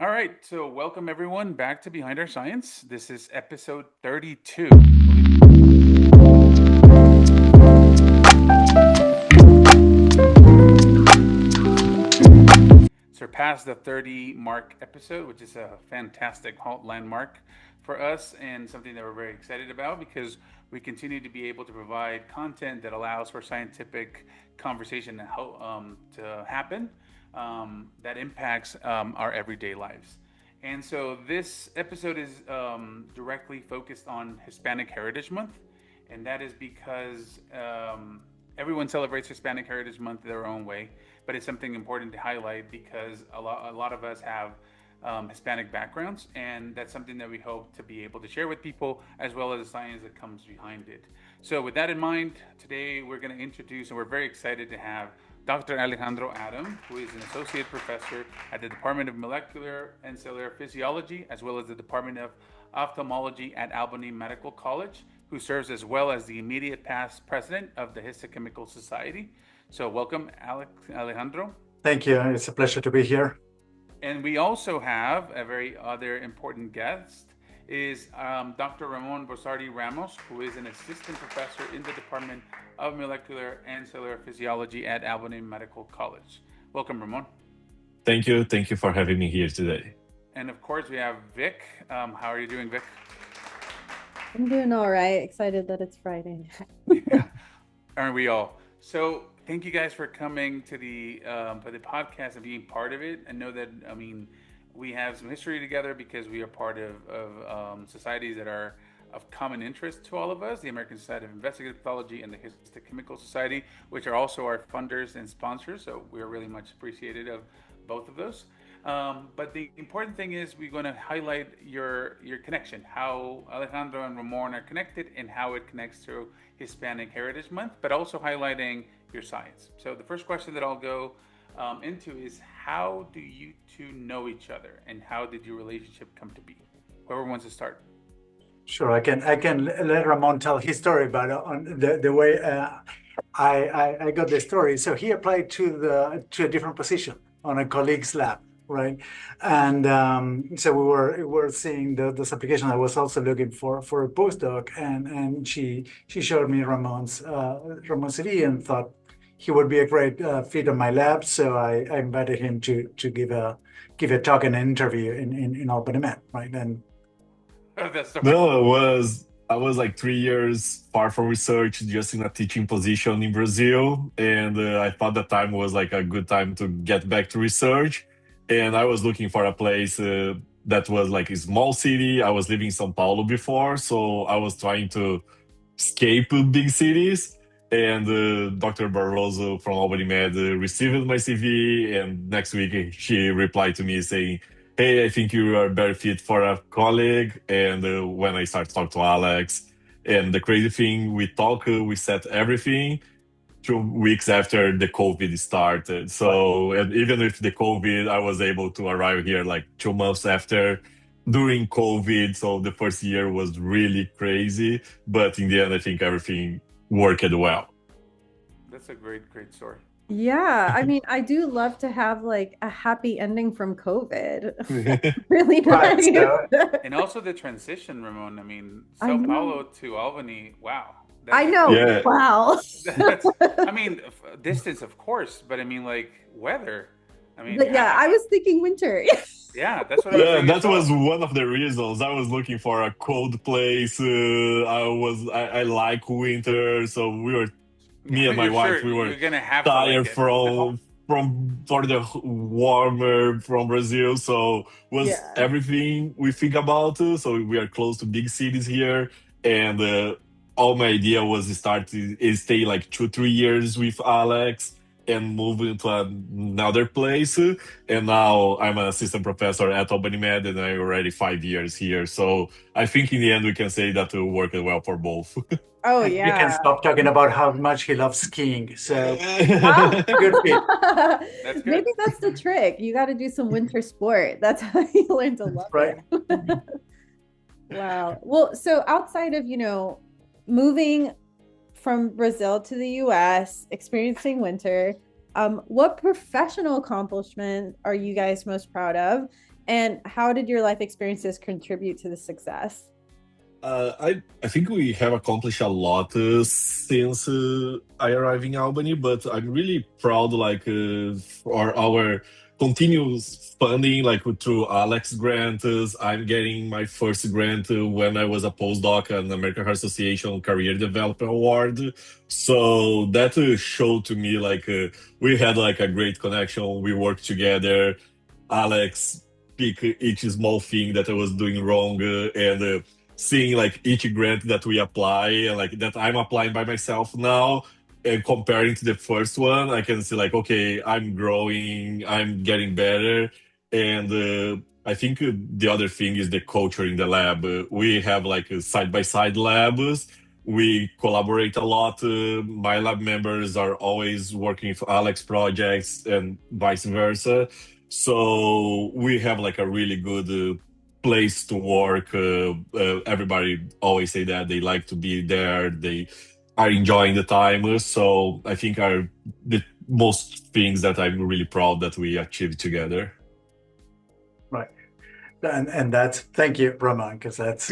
All right, so welcome everyone back to Behind Our Science. This is episode 32. Surpassed the 30 mark episode, which is a fantastic landmark for us and something that we're very excited about because we continue to be able to provide content that allows for scientific conversation to happen that impacts our everyday lives. And so this episode is directly focused on Hispanic Heritage Month, and that is because everyone celebrates Hispanic Heritage Month their own way, but it's something important to highlight because a lot of us have Hispanic backgrounds, and that's something that we hope to be able to share with people as well as the science that comes behind it. So, with that in mind, today we're going to introduce, and we're very excited to have Dr. Alejandro Adam, who is an associate professor at the Department of Molecular and Cellular Physiology, as well as the Department of Ophthalmology at Albany Medical College, who serves as well as the immediate past president of the Histochemical Society. So, welcome, Alejandro. Thank you. It's a pleasure to be here. And we also have a very other important guest is Dr. Ramon Bossardi Ramos, who is an assistant professor in the Department of Molecular and Cellular Physiology at Albany Medical College. Welcome, Ramon. Thank you. Thank you for having me here today. And of course, we have Vic. How are you doing, Vic? I'm doing all right. Excited that it's Friday. Yeah, aren't we all? So thank you guys for coming to the podcast and being part of it. I know that we have some history together because we are part of societies that are of common interest to all of us: the American Society of Investigative Pathology and the Histochemical Society, which are also our funders and sponsors. So we are really much appreciated of both of those. But the important thing is we're going to highlight your connection, how Alejandro and Ramon are connected, and how it connects to Hispanic Heritage Month, but also highlighting your science. So the first question that I'll go into is, how do you two know each other, and how did your relationship come to be? Whoever wants to start. Sure, I can let Ramon tell his story, but on the way I got the story. So he applied to a different position on a colleague's lab, right? And so we were seeing this application. I was also looking for a postdoc, and she showed me Ramon's CV and thought he would be a great fit on my lab. So I invited him to give a talk and an interview in Albany Med, right? And I was like 3 years far from research, just in a teaching position in Brazil, and I thought that time was like a good time to get back to research. And I was looking for a place that was like a small city. I was living in São Paulo before, so I was trying to escape big cities. And Dr. Barroso from Albany Med received my CV, and next week she replied to me saying, "Hey, I think you are very fit for a colleague." And when I started to talk to Alex, and the crazy thing, we set everything 2 weeks after the COVID started. So, and even with the COVID, I was able to arrive here like 2 months after during COVID. So the first year was really crazy, but in the end, I think everything worked well. That's a great story. Yeah, I mean, I do love to have like a happy ending from COVID. Really Right, nice. so- And also the transition, Ramon. I mean, I Sao know. Paulo to Albany. Wow. I know. Yeah. Wow. That's, I mean, distance, of course, but I mean, like, weather. I mean, But yeah, I was thinking winter. yeah, that's what I was Yeah, thinking that as well. was one of the reasons. I was looking for a cold place. I like winter, so me and my You're wife, sure we were you're gonna have to tired like it. for the warmer from Brazil. So was Yeah. everything we think about. So we are close to big cities here, and all my idea was to stay like 2-3 years with Alex and move into another place. And now I'm an assistant professor at Albany Med, and I'm already 5 years here. So I think in the end we can say that it worked well for both. Oh and you can yeah. stop talking about how much he loves skiing. So Wow. good fit. That's good. Maybe that's the trick. You got to do some winter sport. That's how you learn to love Right. it. Wow. Well, so outside of, moving from Brazil to the US, experiencing winter, what professional accomplishment are you guys most proud of? And how did your life experiences contribute to the success? I think we have accomplished a lot since I arrived in Albany, but I'm really proud, for our continuous funding, like through Alex grant. I'm getting my first grant when I was a postdoc at the American Heart Association Career Development Award. So that showed to me we had like a great connection. We worked together. Alex pick each small thing that I was doing wrong and seeing like each grant that we apply and like that I'm applying by myself now and comparing to the first one, I can see like, okay, I'm growing, I'm getting better. And I think the other thing is the culture in the lab. We have like side by side labs. We collaborate a lot. My lab members are always working for Alex projects and vice versa. So we have like a really good place to work. Everybody always say that they like to be there. They are enjoying the time. So I think are the most things that I'm really proud that we achieved together. Right. And that's, thank you, Ramon, because that's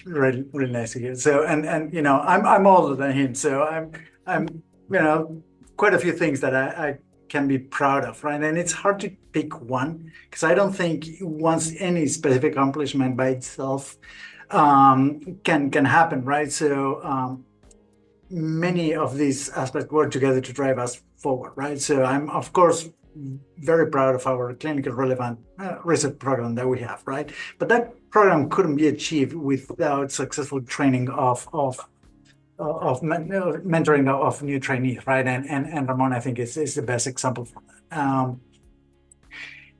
really, really nice to hear. So, and you know, I'm older than him, so I'm you know, quite a few things that I can be proud of, right? And it's hard to pick one because I don't think once any specific accomplishment by itself can happen, right? So many of these aspects work together to drive us forward, right? So I'm of course very proud of our clinical relevant research program that we have, right? But that program couldn't be achieved without successful training of mentoring of new trainees, right? And Ramon, I think, is the best example for that.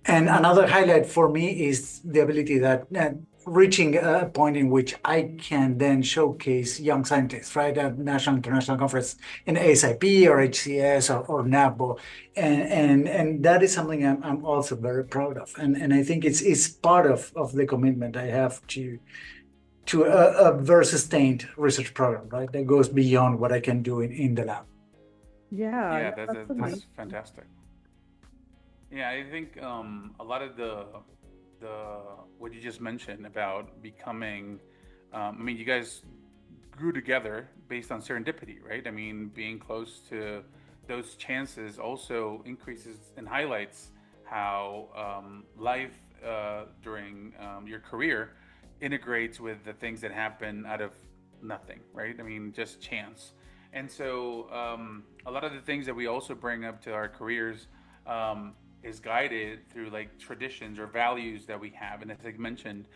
And another highlight for me is the ability that reaching a point in which I can then showcase young scientists, right? At national international conference in ASIP or HCS or NABO, and that is something I'm also very proud of, and I think it's part of the commitment I have to a very sustained research program, right? That goes beyond what I can do in the lab. Yeah, that's fantastic. Yeah, I think a lot of the what you just mentioned about becoming, I mean, you guys grew together based on serendipity, right? I mean, being close to those chances also increases and highlights how life during your career integrates with the things that happen out of nothing, right? I mean, just chance. And so a lot of the things that we also bring up to our careers is guided through like traditions or values that we have. And as I mentioned,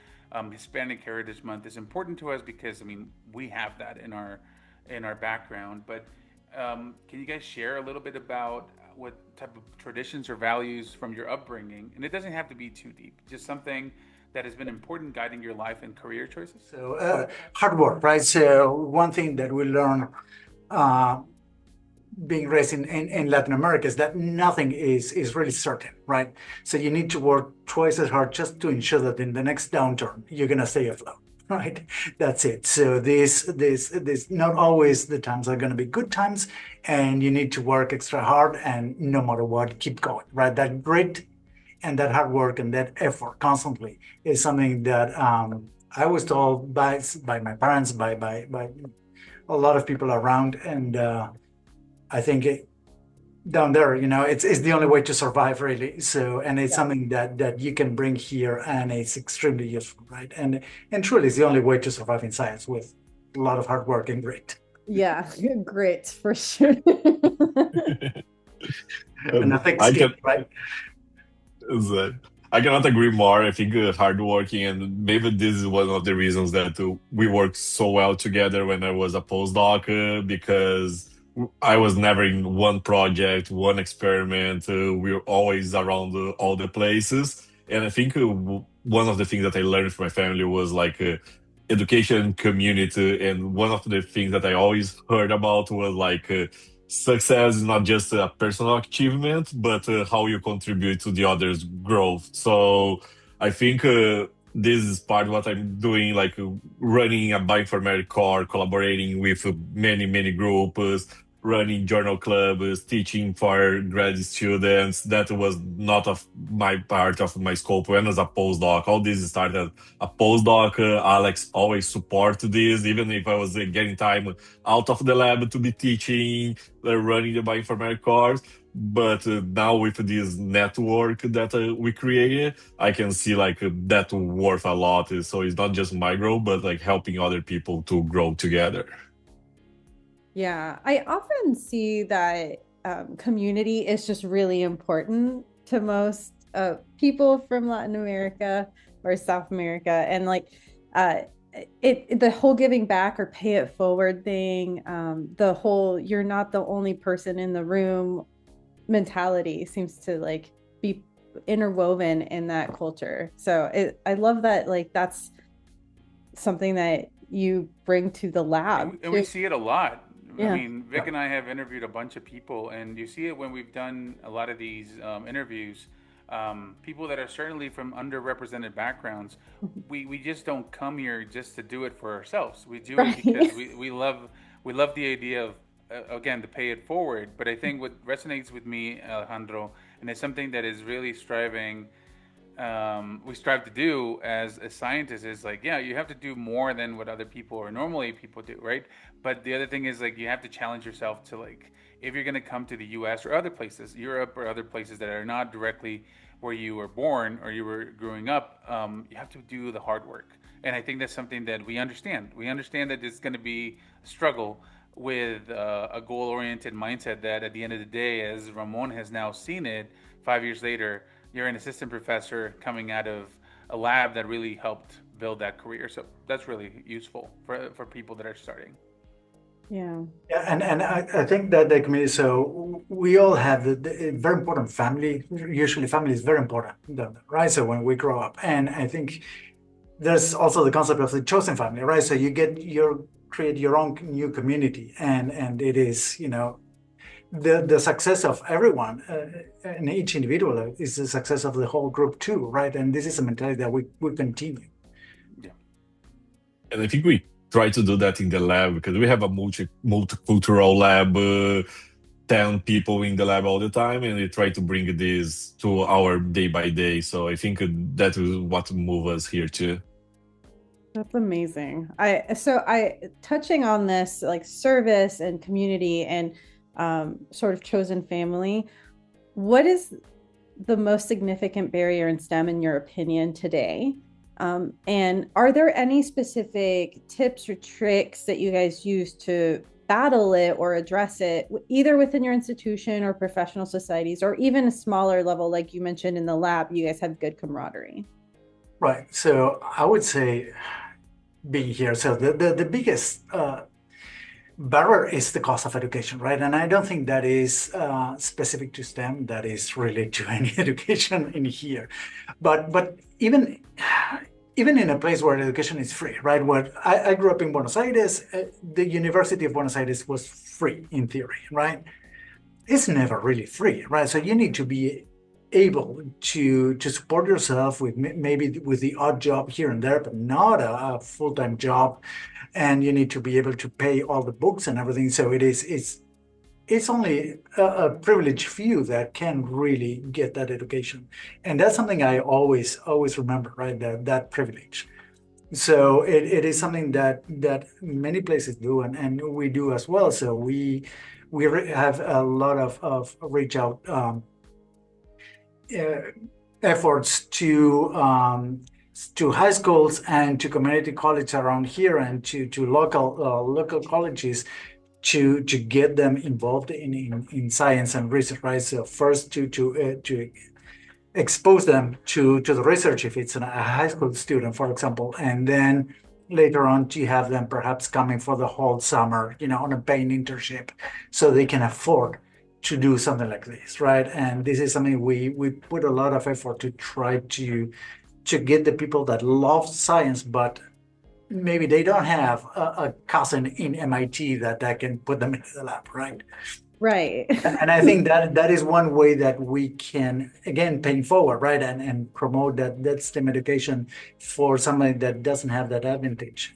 Hispanic Heritage Month is important to us because I mean we have that in our background. But can you guys share a little bit about what type of traditions or values from your upbringing? And it doesn't have to be too deep, just something that has been important guiding your life and career choices? So hard work, right? So one thing that we learn being raised in Latin America is that nothing is really certain, right? So you need to work twice as hard just to ensure that in the next downturn, you're gonna stay afloat, right? That's it. So this not always the times are gonna be good times, and you need to work extra hard and no matter what, keep going, right? That grit and that hard work and that effort constantly is something that I was told by my parents, by a lot of people around, and I think down there, you know, it's the only way to survive, really. So, and it's something that you can bring here, and it's extremely useful, right? And truly, it's the only way to survive in science with a lot of hard work and grit. Yeah, grit for sure. And I think skin, right? I cannot agree more. I think hardworking, and maybe this is one of the reasons that we worked so well together when I was a postdoc, because I was never in one project, one experiment. We were always around all the places. And I think one of the things that I learned from my family was like education community. And one of the things that I always heard about was like success is not just a personal achievement, but how you contribute to the others' growth. So I think this is part of what I'm doing, like running a bioinformatics core, collaborating with many groups, running journal clubs, teaching for grad students. That was not of my part of my scope when as a postdoc. All this started a postdoc. Alex always supported this, even if I was getting time out of the lab to be teaching, running the bioinformatics course. But now with this network that we created, I can see like that worth a lot. So it's not just my growth, but like helping other people to grow together. Yeah, I often see that community is just really important to most people from Latin America or South America, and like the whole giving back or pay it forward thing, the whole you're not the only person in the room mentality seems to like be interwoven in that culture. So I love that, like that's something that you bring to the lab. And we see it a lot. Yeah. I mean, Vic and I have interviewed a bunch of people, and you see it when we've done a lot of these interviews. People that are certainly from underrepresented backgrounds, we just don't come here just to do it for ourselves. We do Right. it because we love the idea of again to pay it forward. But I think what resonates with me, Alejandro, and it's something that is really we strive to do as scientists is like, yeah, you have to do more than what other people or normally people do, right? But the other thing is like you have to challenge yourself to like, if you're going to come to the US or other places, Europe or other places that are not directly where you were born or you were growing up, you have to do the hard work. And I think that's something that we understand. We understand that it's going to be a struggle with a goal-oriented mindset that at the end of the day, as Ramon has now seen it 5 years later, you're an assistant professor coming out of a lab that really helped build that career. So that's really useful for people that are starting. Yeah. Yeah, and I think that the community, so we all have the very important family. Usually family is very important, right? So when we grow up, and I think there's also the concept of the chosen family, right? So you create your own new community, and it is, the success of everyone and each individual is the success of the whole group too, right? And this is a mentality that we continue. Yeah. And I think we try to do that in the lab because we have a multicultural lab, 10 people in the lab all the time, and we try to bring this to our day by day. So I think that is what moves us here too. That's amazing. I touching on this like service and community and sort of chosen family, what is the most significant barrier in STEM in your opinion today? And are there any specific tips or tricks that you guys use to battle it or address it, either within your institution or professional societies, or even a smaller level, like you mentioned in the lab, you guys have good camaraderie? Right. So I would say being here, so the biggest barrier is the cost of education, right? And I don't think that is specific to STEM, that is related to any education in here. But even in a place where education is free, right? Where I grew up in Buenos Aires, the University of Buenos Aires was free in theory, right? It's never really free, right? So you need to be able to support yourself with maybe with the odd job here and there, but not a full-time job. And you need to be able to pay all the books and everything. So it's only a privileged few that can really get that education. And that's something I always remember, right? That privilege. So it is something that many places do, and we do as well. So we have a lot of reach out efforts to high schools and to community colleges around here and to local colleges to get them involved in science and research, right? So first to expose them to the research if it's a high school student, for example, and then later on to have them perhaps coming for the whole summer, on a paying internship, so they can afford to do something like this, right? And this is something we put a lot of effort to try to get the people that love science, but maybe they don't have a cousin in MIT that can put them into the lab, right? Right. And I think that is one way that we can, again, pay forward, right? And promote that STEM education for somebody that doesn't have that advantage.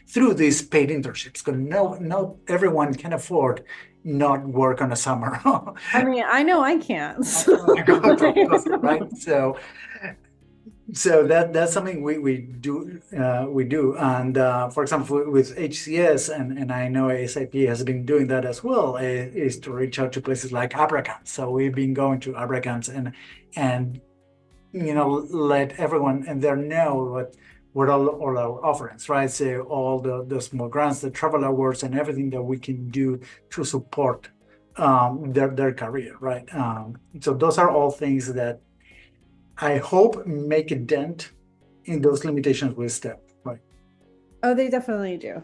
through these paid internships. Because not everyone can afford not work on a summer. I mean, I know I can't. Right? So that's something we do, and for example with HCS, and I know ASIP has been doing that as well, is to reach out to places like ABRA camps. So we've been going to ABRA camps and let everyone and there know what all our offerings, right? So all the small grants, the travel awards, and everything that we can do to support their career, right? So those are all things that I hope make a dent in those limitations with STEP, right? Oh, they definitely do.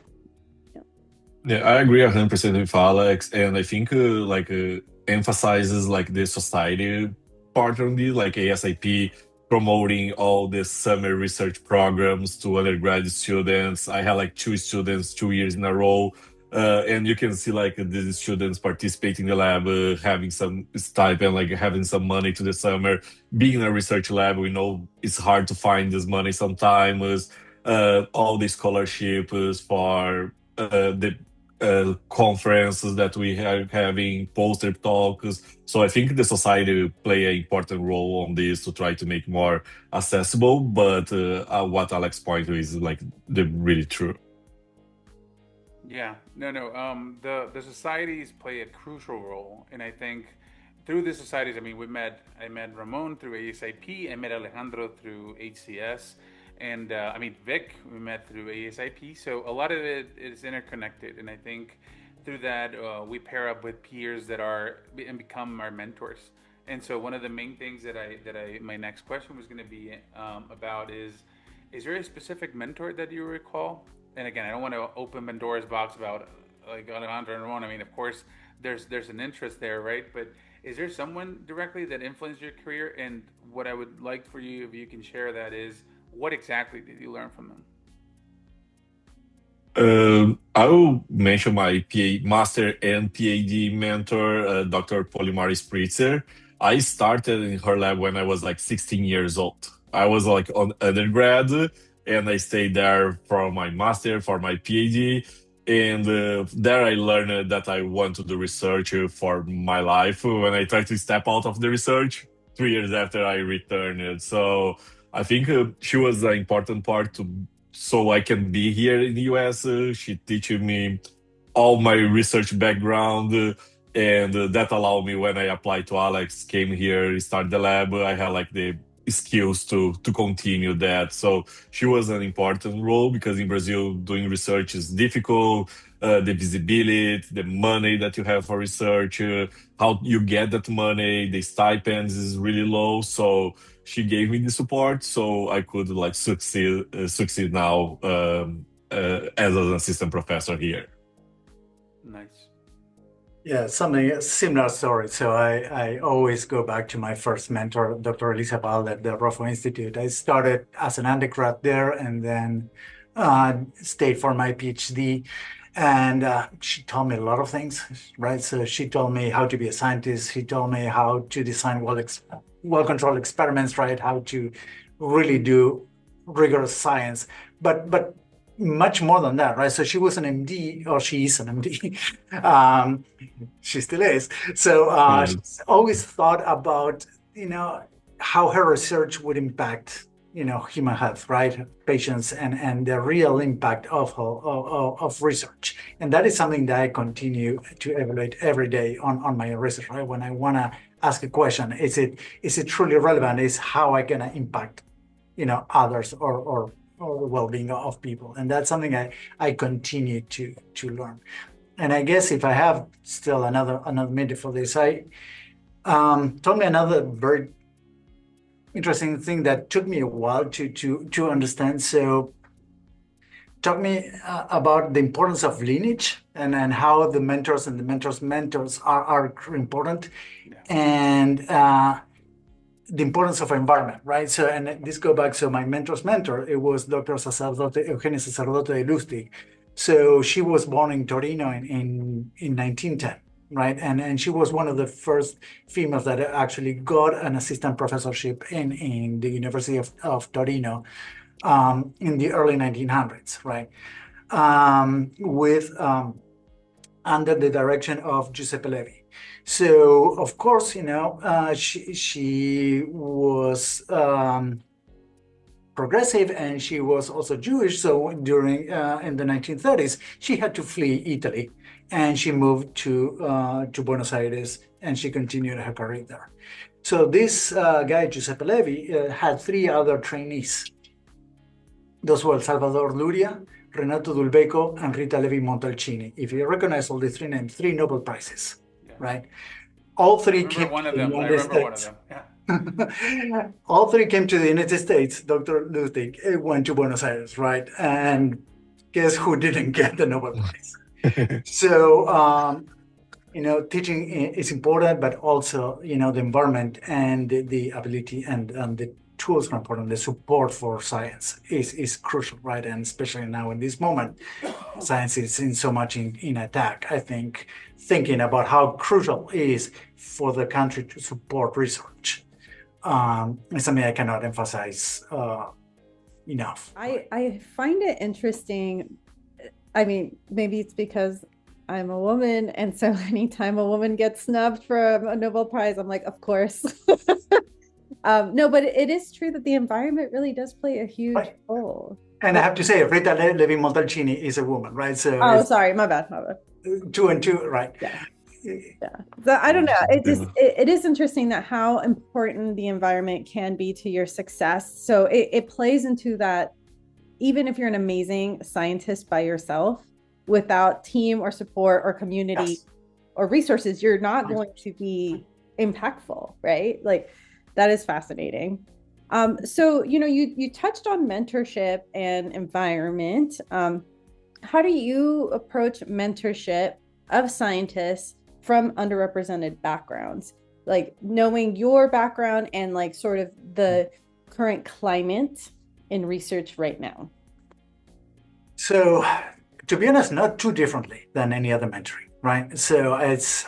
Yeah, I agree 100% with Alex, and I think emphasizes like the society part of this, like ASIP promoting all the summer research programs to undergraduate students. I had like 2 students 2 years in a row. And you can see like the students participating in the lab, having some stipend, like having some money to the summer. Being in a research lab, we know it's hard to find this money sometimes. All the scholarships for the conferences that we are having, poster talks. So I think the society play an important role on this to try to make more accessible. But what Alex pointed is like the really true. Yeah, no. The societies play a crucial role, and I think through the societies, I mean, I met Ramon through ASIP, I met Alejandro through HCS, and I mean Vic, we met through ASIP. So a lot of it is interconnected, and I think through that we pair up with peers that are and become our mentors. And so one of the main things that I my next question was going to be about is there a specific mentor that you recall? And again, I don't want to open Pandora's box about like Alejandro and Ramon. I mean, of course, there's an interest there, right? But is there someone directly that influenced your career? And what I would like for you, if you can share that, is what exactly did you learn from them? I will mention my master and PhD mentor, Dr. Polimari Spritzer. I started in her lab when I was like 16 years old. I was like on undergrad, and I stayed there for my master, for my PhD. And there I learned that I want to do research for my life. When I tried to step out of the research, 3 years after I returned. So I think she was an important part so I can be here in the US. She teaching me all my research background. And that allowed me, when I applied to Alex, came here, started the lab, I had like the skills to continue that. So she was an important role, because in Brazil doing research is difficult. The visibility, the money that you have for research, how you get that money, the stipends is really low. So she gave me the support so I could like succeed now as an assistant professor here. Nice. Yeah, something similar story. So I always go back to my first mentor, Dr. Elisa Ball at the Rofo Institute. I started as an undergrad there and then stayed for my PhD. And she taught me a lot of things, right? So she told me how to be a scientist. She told me how to design well-controlled experiments, right? How to really do rigorous science. But much more than that, right? So she was an MD, or she is an MD. She still is. So she's always thought about, how her research would impact, human health, right? Patients and the real impact of research. And that is something that I continue to evaluate every day on my research, right? When I want to ask a question, is it truly relevant? Is how I can impact, others or the well-being of people. And that's something I continue to learn. And I guess if I have still another minute for this, I told me another very interesting thing that took me a while to understand. So talk me about the importance of lineage and how the mentors and the mentors are important. Yeah. And the importance of environment, right? So, and this go back, so my mentor's mentor, it was Dr. Eugenia Sacerdote de Lustig. So she was born in Torino in 1910, right? And she was one of the first females that actually got an assistant professorship in the University of Torino in the early 1900s, right? with under the direction of Giuseppe Levi. So of course, she was progressive, and she was also Jewish. So during in the 1930s, she had to flee Italy, and she moved to Buenos Aires, and she continued her career there. So this guy Giuseppe Levi had three other trainees. Those were Salvador Luria, Renato Dulbeco, and Rita Levi Montalcini. If you recognize all these three names, 3 Nobel Prizes, right? All three came to the United States. Yeah. All three came to the United States. Dr. Lustig went to Buenos Aires, right? And guess who didn't get the Nobel Prize? So, teaching is important, but also, the environment and the ability and the tools are important. The support for science is crucial, right? And especially now in this moment, science is in so much in attack. I think thinking about how crucial it is for the country to support research is something I cannot emphasize enough. I find it interesting. I mean, maybe it's because I'm a woman, and so anytime a woman gets snubbed for a Nobel Prize, I'm like, of course. No, but it is true that the environment really does play a huge role. And I have to say, Rita Levi Montalcini is a woman, right? So sorry, my bad. 2 and 2, right? Yeah. So I don't know. It is interesting that how important the environment can be to your success. So it plays into that. Even if you're an amazing scientist by yourself, without team or support or community or resources, you're not going to be impactful, right? Like, that is fascinating. So, you touched on mentorship and environment. How do you approach mentorship of scientists from underrepresented backgrounds? Like, knowing your background and like sort of the current climate in research right now. So, to be honest, not too differently than any other mentoring, right? So it's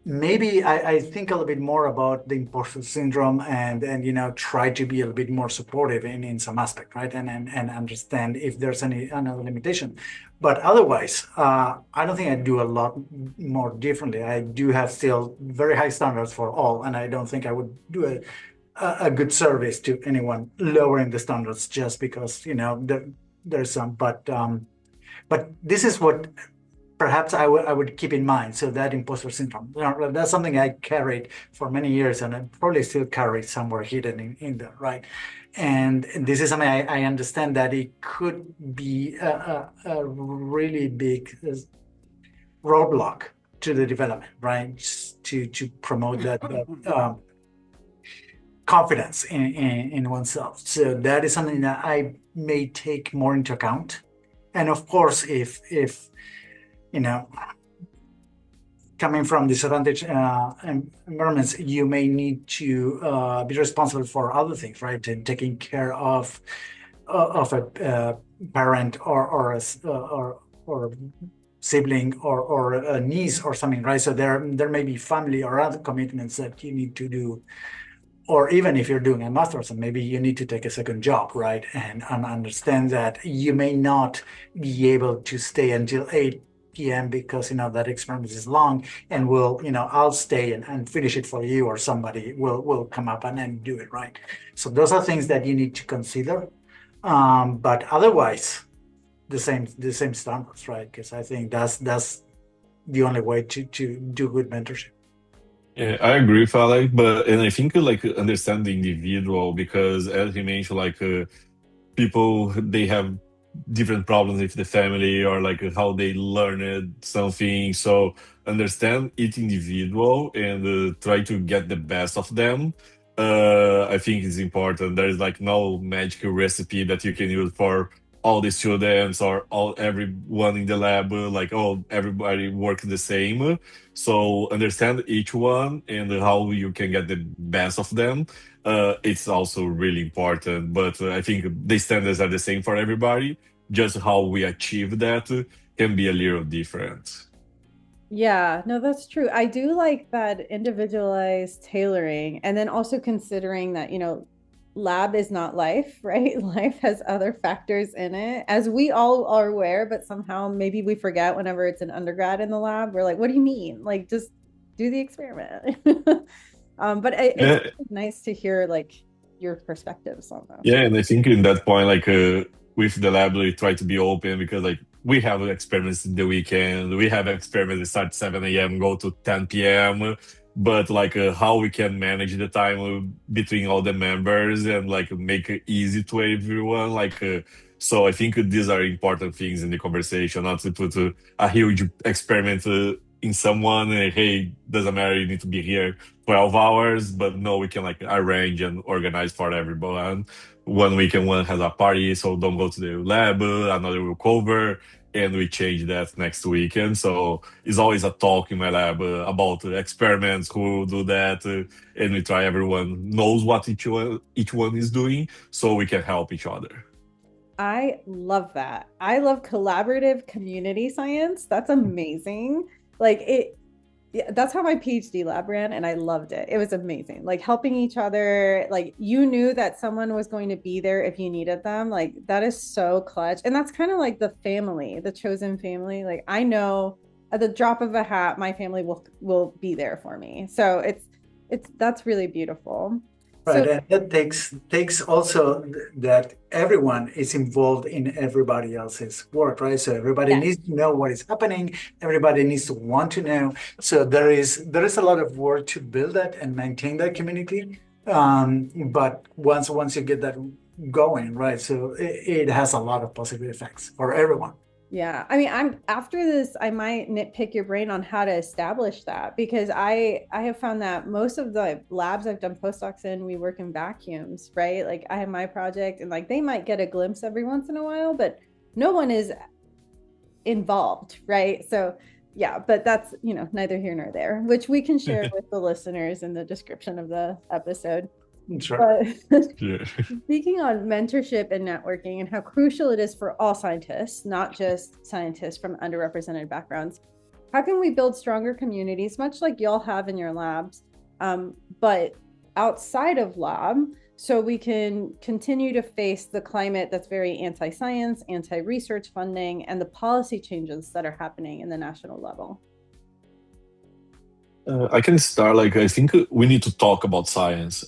maybe I think a little bit more about the imposter syndrome and try to be a little bit more supportive in some aspect, right? And understand if there's another limitation. But otherwise, I don't think I do a lot more differently. I do have still very high standards for all, and I don't think I would do a good service to anyone lowering the standards just because there's some. But this is what perhaps I would keep in mind. So that imposter syndrome, that's something I carried for many years, and I probably still carry somewhere hidden in there, right? And this is something I understand that it could be a really big roadblock to the development, right? To promote that confidence in oneself. So that is something that I may take more into account. And of course, if coming from disadvantaged environments, you may need to be responsible for other things, right? And taking care of a parent or sibling or a niece or something, right? So there may be family or other commitments that you need to do. Or even if you're doing a master's, and maybe you need to take a second job, right? And understand that you may not be able to stay until 8 p.m. because that experiment is long, and I'll stay and finish it for you, or somebody will come up and do it, right? So those are things that you need to consider. But otherwise, the same standards, right? Because I think that's the only way to do good mentorship. Yeah, I agree with Alec, and I think understand the individual, because as he mentioned, people, they have different problems with the family or how they learned something. So understand each individual and try to get the best of them. I think it's important. There is no magic recipe that you can use for all the students or everyone in the lab, everybody work the same. So understand each one and how you can get the best of them. It's also really important, but I think the standards are the same for everybody. Just how we achieve that can be a little different. Yeah, no, that's true. I do like that individualized tailoring, and then also considering that, lab is not life, right? Life has other factors in it, as we all are aware, but somehow maybe we forget whenever it's an undergrad in the lab. We're like, what do you mean? Like, just do the experiment. But it's Yeah, nice to hear like your perspectives on this. yeah, and I think in that point, like with the lab, we try to be open because like we have experiments in the weekend, we have experiments that start 7 a.m., go to 10 p.m. But like how we can manage the time between all the members and like make it easy to everyone, like. So I think these are important things in the conversation, not to put a huge experiment in someone. Hey, doesn't matter, you need to be here 12 hours, but no, we can like arrange and organize for everyone. One weekend, one has a party, so don't go to the lab, another will cover, and we change that next weekend. So it's always a talk in my lab about experiments, who will do that, and we try everyone knows what each one is doing, so we can help each other. I love that. I love collaborative community science. That's amazing. Like it, yeah, that's how my PhD lab ran, and I loved it. It was amazing. Like helping each other. Like you knew that someone was going to be there if you needed them. Like that is so clutch. And that's kind of like the family, the chosen family. Like I know at the drop of a hat, my family will be there for me. So it's that's really beautiful. Right, So and that takes also that everyone is involved in everybody else's work, right? So everybody yes. needs to know what is happening. Everybody needs to want to know. So there is a lot of work to build that and maintain that community. But once you get that going, right? So it has a lot of positive effects for everyone. Yeah. I mean, I'm after this, I might nitpick your brain on how to establish that because I have found that most of the labs I've done postdocs in, we work in vacuums, right? Like I have my project and like they might get a glimpse every once in a while, but no one is involved, right? So yeah, but that's, neither here nor there, which we can share with the listeners in the description of the episode. Sure. But Yeah. speaking on mentorship and networking and how crucial it is for all scientists, not just scientists from underrepresented backgrounds, how can we build stronger communities, much like y'all have in your labs, but outside of lab, so we can continue to face the climate that's very anti-science, anti-research funding, and the policy changes that are happening in the national level? I can start. Like, I think we need to talk about science.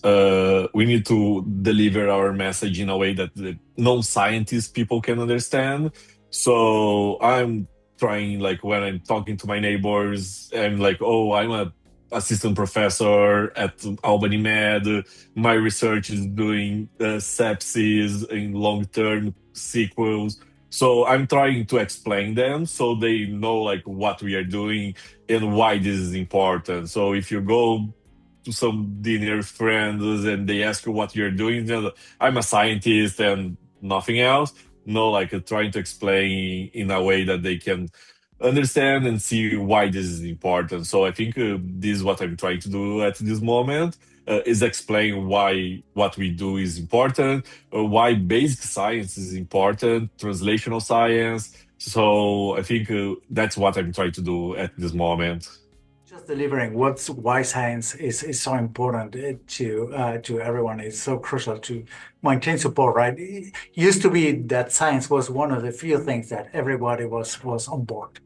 We need to deliver our message in a way that the non-scientist people can understand. So I'm trying, like, when I'm talking to my neighbors, I'm like, oh, I'm a assistant professor at Albany Med. My research is doing sepsis in long-term sequels. So I'm trying to explain them so they know like what we are doing and why this is important. So if you go to some dinner with friends and they ask you what you're doing, I'm a scientist and nothing else. No, like trying to explain in a way that they can understand and see why this is important. So I think this is what I'm trying to do at this moment. Is explain why what we do is important, why basic science is important, translational science. So I think that's what I'm trying to do at this moment. Just delivering what's why science is so important to everyone. It's so crucial to maintain support, right? It used to be that science was one of the few things that everybody was on board,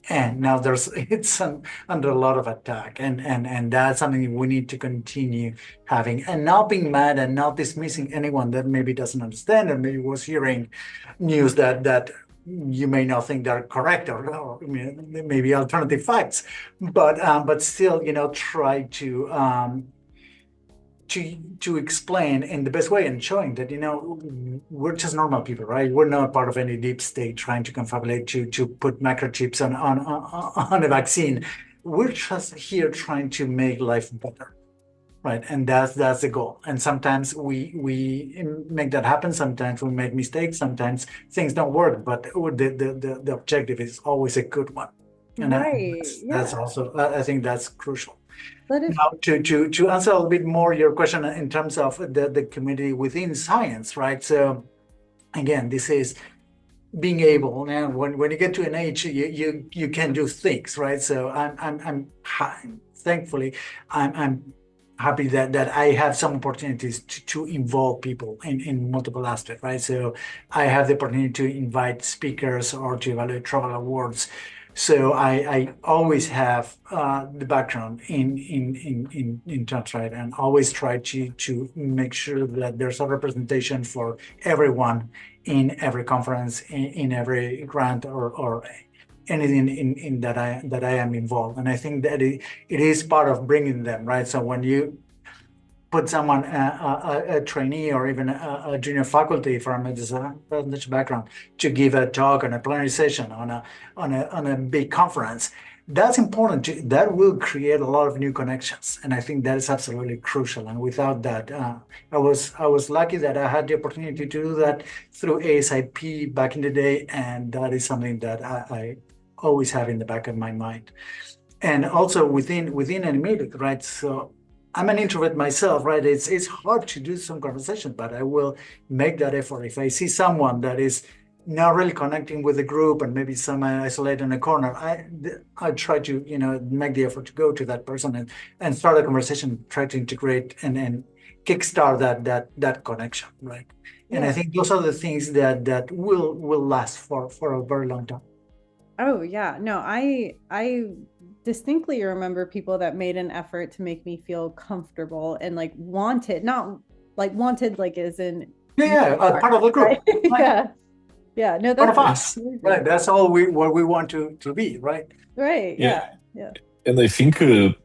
and now it's under a lot of attack, and that's something we need to continue having, and not being mad and not dismissing anyone that maybe doesn't understand and maybe was hearing news that you may not think they're correct or maybe alternative facts, but still, try to explain in the best way and showing that we're just normal people, right? We're not part of any deep state trying to confabulate to put microchips on a vaccine. We're just here trying to make life better. Right, and that's the goal. And sometimes we make that happen. Sometimes we make mistakes. Sometimes things don't work. But the objective is always a good one. And Right. that's also, I think that's crucial. That is Now, to answer a little bit more your question in terms of the community within science, right? So again, this is being able now when you get to an age, you can do things, right? So I'm thankfully I'm happy that I have some opportunities to involve people in multiple aspects, right? So I have the opportunity to invite speakers or to evaluate travel awards. So I always have the background in terms, right, and always try to make sure that there's a representation for everyone in every conference, in every grant or anything in that I am involved. And I think that it is part of bringing them, right? So when you put someone, a trainee or even a junior faculty from a disadvantaged background to give a talk on a plenary session on a big conference, that's important. That will create a lot of new connections, and I think that is absolutely crucial. And without that, I was lucky that I had the opportunity to do that through ASIP back in the day, and that is something that I always have in the back of my mind. And also within Animated, right? So I'm an introvert myself, right? It's hard to do some conversation, but I will make that effort. If I see someone that is not really connecting with the group and maybe someone isolated in a corner, I try to make the effort to go to that person and start a conversation, try to integrate and kickstart that connection, right? Yeah. And I think those are the things that will last for a very long time. Oh yeah, no, I distinctly remember people that made an effort to make me feel comfortable and like wanted, not like wanted, like as in part of the group. Right? Yeah, no, that's part of us, right? That's all what we want to be, right? Right. Yeah. And I think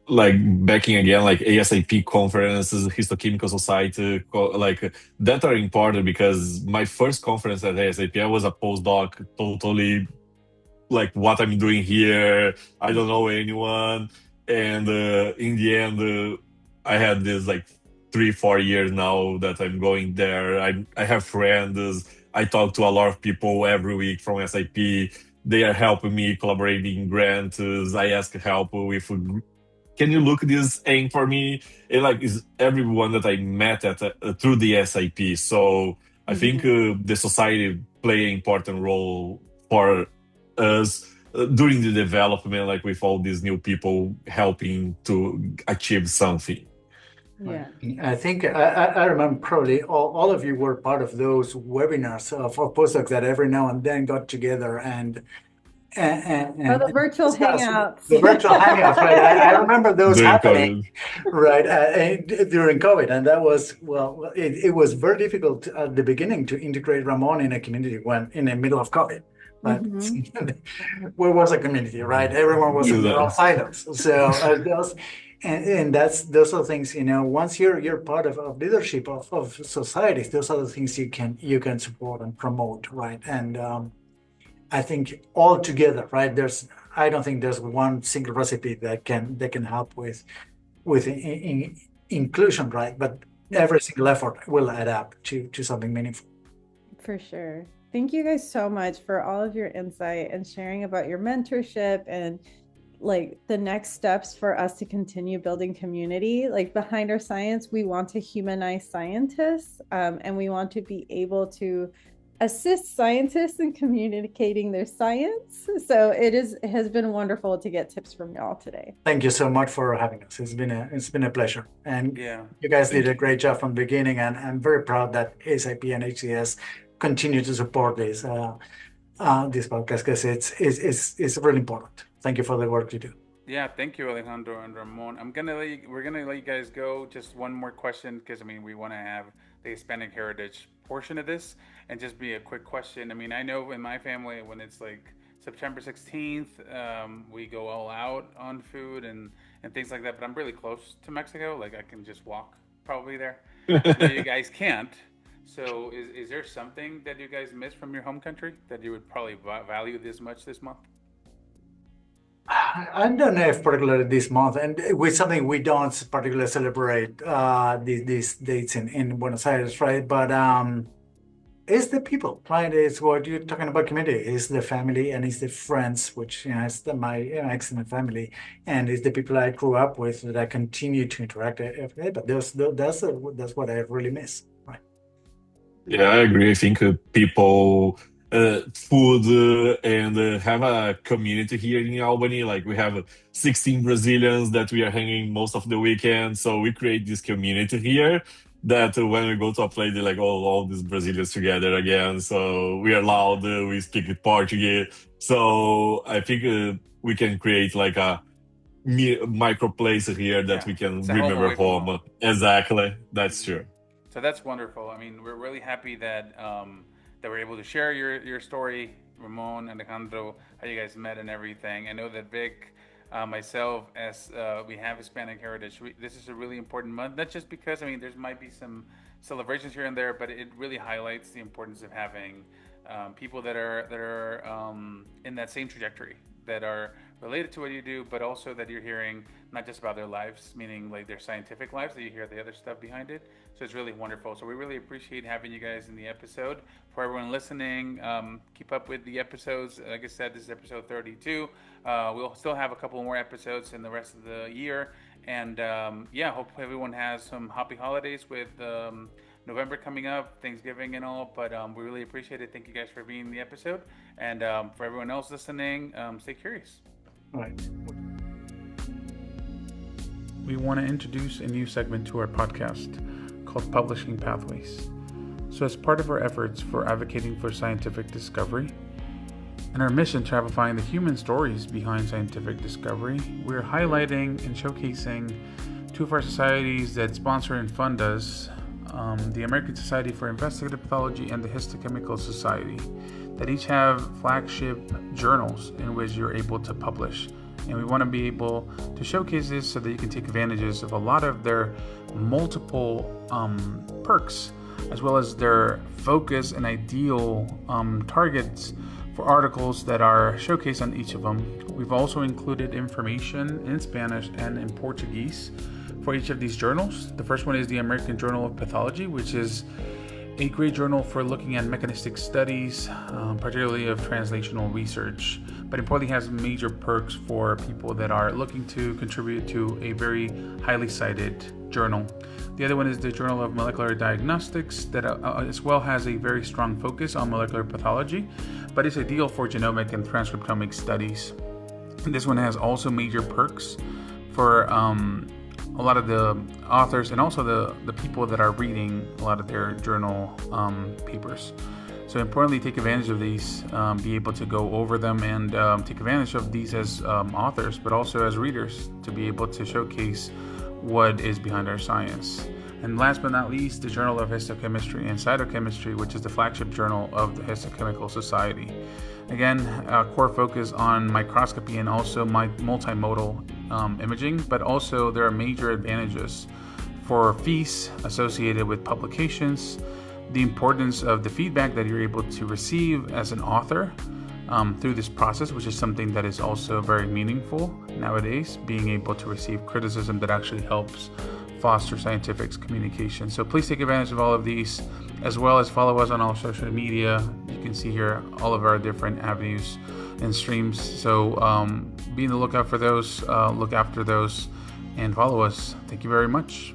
like backing again, like ASIP conferences, Histochemical Society, like that are important, because my first conference at ASIP, I was a postdoc, totally like what I'm doing here. I don't know anyone. And in the end, I had this like 3-4 years now that I'm going there. I have friends. I talk to a lot of people every week from SIP. They are helping me collaborating in grants. I ask help with, can you look this aim for me? And like is everyone that I met at through the SIP. So I think the society play an important role for us during the development, like with all these new people helping to achieve something. Yeah, I think I remember probably all of you were part of those webinars for postdocs that every now and then got together and the virtual hangouts. The virtual hangouts, right? I remember those during happening, COVID. Right, during COVID, and that was it was very difficult at the beginning to integrate Ramon in a community when in the middle of COVID. But where was a community, right? Everyone was in their own silos. So those are things, once you're part of leadership of societies, those are the things you can support and promote, right? And I think all together, right? I don't think there's one single recipe that can help with inclusion, right? But every single effort will add up to something meaningful. For sure. Thank you guys so much for all of your insight and sharing about your mentorship and like the next steps for us to continue building community. Like behind our science, we want to humanize scientists, and we want to be able to assist scientists in communicating their science. So it has been wonderful to get tips from y'all today. Thank you so much for having us. It's been a pleasure. And you guys did a great job from the beginning, and I'm very proud that ASIP and HCS continue to support this podcast, because it's really important. Thank you for the work you do. Yeah, thank you, Alejandro and Ramon. We're gonna let you guys go. Just one more question, because we want to have the Hispanic heritage portion of this, and just be a quick question. I know in my family, when it's like September 16th, we go all out on food and things like that. But I'm really close to Mexico. Like I can just walk probably there. I know you guys can't. So is there something that you guys miss from your home country that you would probably value this much this month? I don't know if particularly this month, and with something we don't particularly celebrate these dates in Buenos Aires, right? But it's the people, right? It's what you're talking about, community. It's the family and it's the friends, which is my excellent family, and it's the people I grew up with that I continue to interact every day. But that's what I really miss, right? Yeah, I agree. I think people food and have a community here in Albany. Like we have 16 Brazilians that we are hanging most of the weekend. So we create this community here that when we go to a place, they're like, oh, all these Brazilians together again. So we are loud, we speak Portuguese. So I think we can create like a micro place here that Yeah, we can it's a home remember away from home. home. Exactly. That's true. So that's wonderful. I mean, we're really happy that that we're able to share your story, Ramon and Alejandro, how you guys met and everything. I know that Vic, myself, as we have Hispanic heritage, this is a really important month. Not just because, I mean, there might be some celebrations here and there, but it really highlights the importance of having people that are in that same trajectory, that are related to what you do, but also that you're hearing not just about their lives, meaning like their scientific lives, that you hear the other stuff behind it. So it's really wonderful. So we really appreciate having you guys in the episode. For everyone listening, keep up with the episodes. Like I said, this is episode 32. We'll still have a couple more episodes in the rest of the year. And yeah, hope everyone has some happy holidays with November coming up, Thanksgiving and all. But we really appreciate it. Thank you guys for being in the episode. And for everyone else listening, stay curious. Right. We want to introduce a new segment to our podcast called Publishing Pathways. So, as part of our efforts for advocating for scientific discovery and our mission to amplifying the human stories behind scientific discovery, we're highlighting and showcasing two of our societies that sponsor and fund us, the American Society for Investigative Pathology and the Histochemical Society, that each have flagship journals in which you're able to publish. And we want to be able to showcase this so that you can take advantages of a lot of their multiple perks, as well as their focus and ideal targets for articles that are showcased on each of them. We've also included information in Spanish and in Portuguese for each of these journals. The first one is the American Journal of Pathology, which is a great journal for looking at mechanistic studies, particularly of translational research, but importantly has major perks for people that are looking to contribute to a very highly cited journal. The other one is the Journal of Molecular Diagnostics, that as well has a very strong focus on molecular pathology, but it's ideal for genomic and transcriptomic studies. And this one has also major perks for a lot of the authors and also the people that are reading a lot of their journal papers. So importantly, take advantage of these, be able to go over them and take advantage of these as authors, but also as readers, to be able to showcase what is behind our science. And last but not least, the Journal of Histochemistry and Cytochemistry, which is the flagship journal of the Histochemical Society. Again, a core focus on microscopy and also multimodal imaging, but also there are major advantages for fees associated with publications, the importance of the feedback that you're able to receive as an author through this process, which is something that is also very meaningful nowadays, being able to receive criticism that actually helps foster scientific communication. So please take advantage of all of these, as well as follow us on all social media. You can see here all of our different avenues and streams. So be on the lookout for those, look after those, and follow us. Thank you very much.